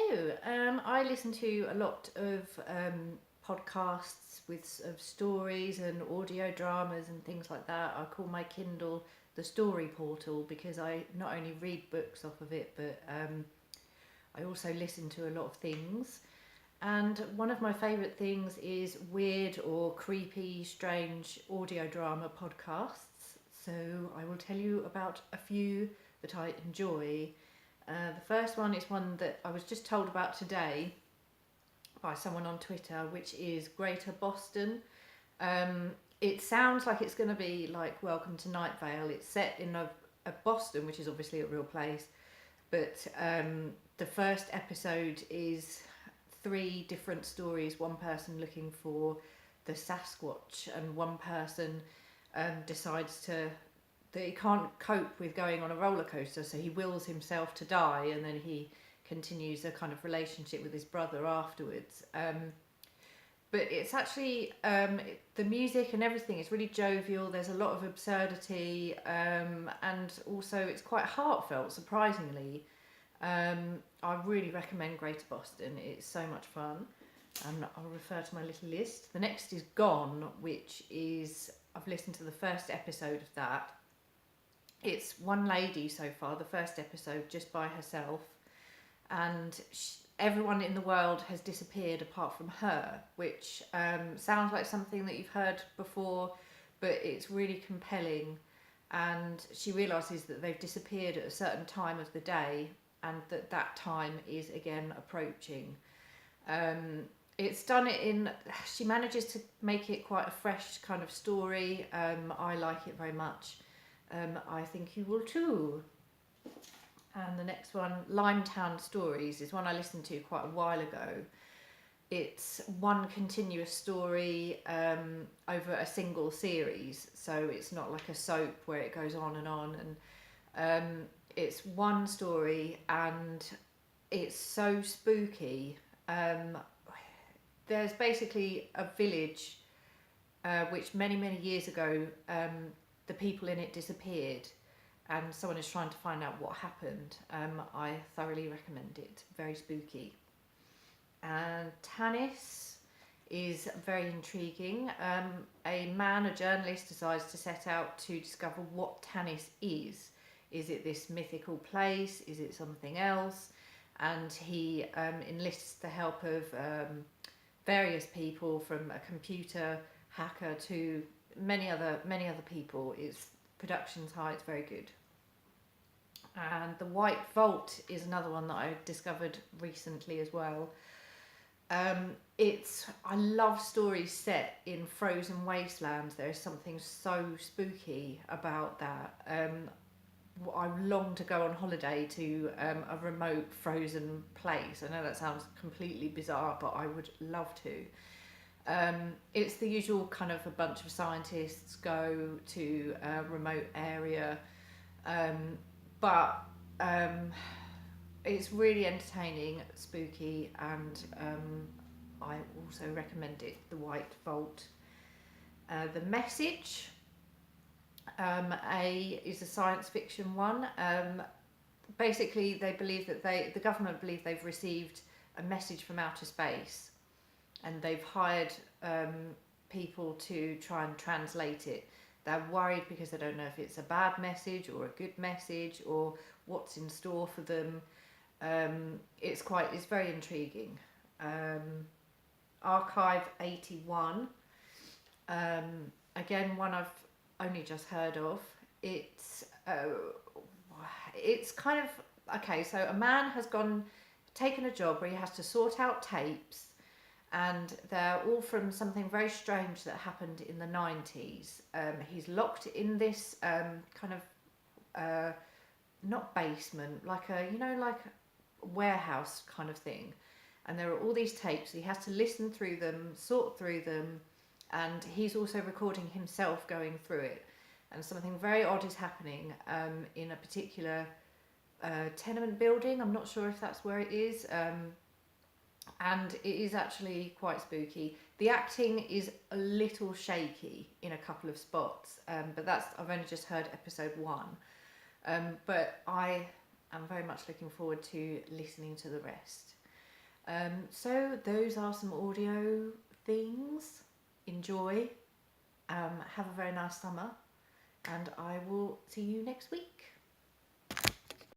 do. I listen to a lot of podcasts of stories and audio dramas and things like that. I call my Kindle the story portal because I not only read books off of it, but I also listen to a lot of things. And one of my favourite things is weird or creepy, strange audio drama podcasts. So I will tell you about a few that I enjoy. The first one is one that I was just told about today by someone on Twitter, which is Greater Boston. It sounds like it's going to be like Welcome to Night Vale. It's set in a Boston, which is obviously a real place, but the first episode is three different stories. One person looking for the Sasquatch, and one person decides that he can't cope with going on a roller coaster, so he wills himself to die, and then he continues a kind of relationship with his brother afterwards. But it's actually the music and everything is really jovial. There's a lot of absurdity, and also it's quite heartfelt, surprisingly. I really recommend Greater Boston. It's so much fun. I'll refer to my little list. The next is Gone, which is, I've listened to the first episode of that. It's one lady so far, the first episode, just by herself, and everyone in the world has disappeared apart from her, which sounds like something that you've heard before, but it's really compelling. And she realises that they've disappeared at a certain time of the day, and that time is again approaching. It's done it in, she manages to make it quite a fresh kind of story. I like it very much. I think you will too. And the next one, Limetown Stories, is one I listened to quite a while ago. It's one continuous story over a single series, so it's not like a soap where it goes on. And it's one story, and it's so spooky. There's basically a village which many years ago the people in it disappeared, and someone is trying to find out what happened. I thoroughly recommend it. Very spooky. And Tanis is very intriguing. A journalist, decides to set out to discover what Tanis is. Is it this mythical place? Is it something else? And he enlists the help of various people, from a computer hacker to many other people. Its production's high. It's very good. And The White Vault is another one that I discovered recently as well. I love stories set in frozen wastelands. There is something so spooky about that. I long to go on holiday to a remote frozen place. I know that sounds completely bizarre, but I would love to. It's the usual kind of, a bunch of scientists go to a remote area, but it's really entertaining, spooky, and I also recommend it. The White Vault. The Message is a science fiction one. Basically, they believe that the government believe they've received a message from outer space, and they've hired people to try and translate it. They're worried because they don't know if it's a bad message or a good message, or what's in store for them. It's very intriguing. Archive 81, again, one I've only just heard of. It's kind of, okay, so a man has taken a job where he has to sort out tapes, and they're all from something very strange that happened in the 90s. He's locked in this kind of not basement, like a warehouse kind of thing, and there are all these tapes. He has to listen through them, sort through them, and he's also recording himself going through it. And something very odd is happening in a particular tenement building. I'm not sure if that's where it is. And it is actually quite spooky. The acting is a little shaky in a couple of spots, but I've only just heard episode 1. But I am very much looking forward to listening to the rest. So those are some audio things. Enjoy. Have a very nice summer, and I will see you next week.